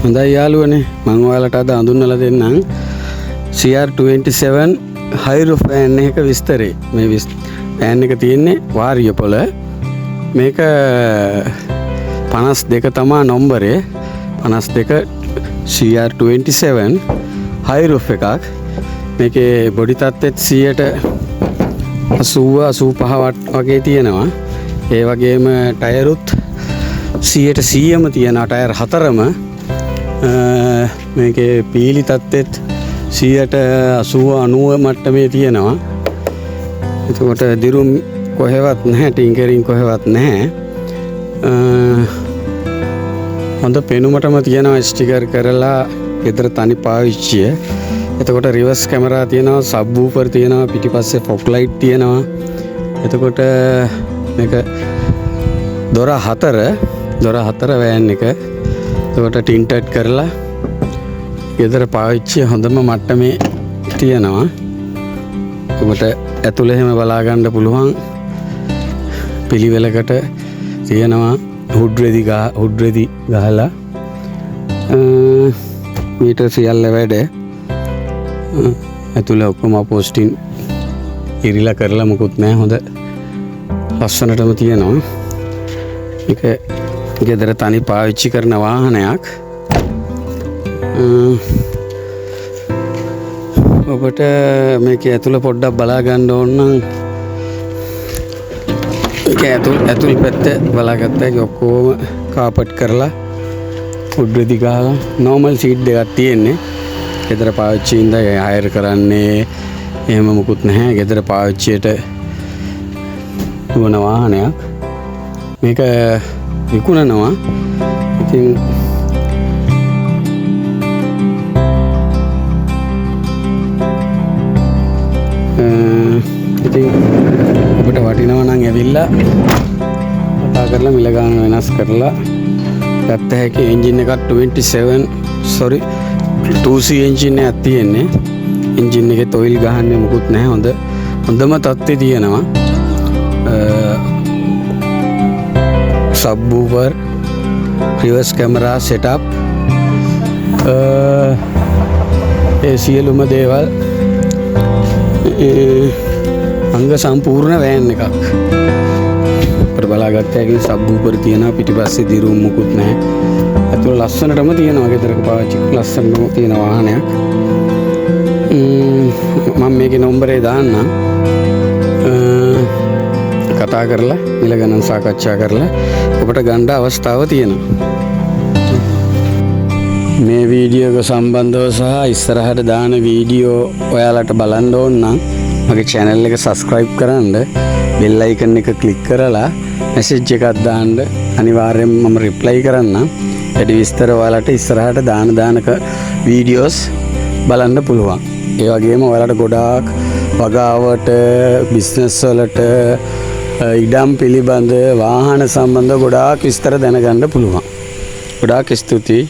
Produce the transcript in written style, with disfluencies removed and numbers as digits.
හොඳයි යාළුවනේ මම ඔයාලට අද හඳුන්වලා දෙන්නම් CR27 high roof fan එක විස්තරේ. මේ fan එක තියෙන්නේ වාරියපොළ. මේක 52 තමයි නම්බරේ. 52 CR27 high roof එකක්. මේකේ බොඩි තත්ත්වෙත් 80-85 වගේ තියෙනවා. ඒ වගේම ටයරුත් 100%ම තියෙනවා. ටයර් 4ම මේකේ පීලි තත්ත්වෙත් 80-90 මට්ටමේ තියෙනවා. එතකොට දිරුම් කොහෙවත් නැහැ, ටින්කරින් කොහෙවත් නැහැ. හොඳ පෙනුමටම තියෙනවා ස්ටිකර් කරලා ගෙදර තනි පාවිච්චිය. එතකොට රිවර්ස් කැමරා තියෙනවා, සබ් වූෆර් තියෙනවා, පිටිපස්සේ ෆොග් ලයිට් තියෙනවා. එතකොට මේක දොර 4 වෑන් එක. එතකොට ටින්ටඩ් කරලා ගෙදර පාවිච්චිය හොඳම මට්ටමේ තියෙනවා. ඔබට ඇතුළේ එහෙම බලා ගන්න පුළුවන්. පිළිවෙලකට තියෙනවා හුඩ් රෙදි ගහලා මීටර් සියල්ල වැඩ. ඇතුළේ ඔක්කොම පෝස්ටින් ඉරිලා කරලා මොකුත් නැහැ. හොඳ ලස්සනටම තියෙනවා. මේක ගෙදර තනි පාවිච්චි කරන වාහනයක්. ඔබට මේක ඇතුළ පොඩ්ඩක් බලා ගන්න ඕන නම් ඒක ඇතුල් පැත්ත බලාගත්තා. ඒක ඔක්කොම කාපට් කරලා ෆුඩ් රෙදි ගහලා නෝමල් සීට් දෙකක් තියෙන්නේ. ගෙදර පාවිච්චි ඉඳලා හයර් කරන්නේ එහෙම මොකුත් නැහැ. ගෙදර පාවිච්චියට දුවන වාහනයක්. මේක විකුණනවා. ඉතින් ඔබට වටිනවා නම් ඇවිල්ලා කතා කරලා මිල ගාන වෙනස් කරලා ගත්ත හැකි. එන්ජින් එකක් 2C එන්ජින් එකක් තියෙන්නේ. එන්ජින් එකේ ඔයිල් ගහන්නේ මොකුත් නැහැ. හොඳම තත්ත්වේ තියෙනවා. සබ් වූෆර්, රිවර්ස් කැමරා සෙටප්, ඒ සියලුම දේවල් අංග සම්පූර්ණ වෑන් එකක්. අපිට බලාගත්ත හැකි සබ් වූෆර් තියෙනවා. පිටිපස්සේ දිරුම් මුකුත් නැහැ. ඇතුළ ලස්සනටම තියෙනවා. ගෙදරක පාවිච්චි ලස්සනටම තියෙන වාහනයක්. මම මේකේ නම්බරේ දාන්නම්. කතා කරලා මිල ගණන් සාකච්ඡා කරලා ඔබට ගන්න අවස්ථාව තියෙනවා. මේ වීඩියෝ එක සම්බන්ධව සහ ඉස්සරහට දාන වීඩියෝ ඔයාලට බලන්න ඕන නම් මගේ channel එක subscribe කරන්න, bell icon එක click කරලා message එකක් දාන්න. අනිවාර්යෙන්ම මම reply කරන්නම්. වැඩි විස්තර ඔයාලට ඉස්සරහට දානක වීඩියෝස් බලන්න පුළුවන්. ඒ වගේම ඔයාලට ගොඩාක් වගාවට, බිස්නස් වලට, ඉඩම් පිළිබඳ, වාහන සම්බන්ධ ගොඩාක් විස්තර දැනගන්න පුළුවන්. ගොඩාක් ස්තුතියි.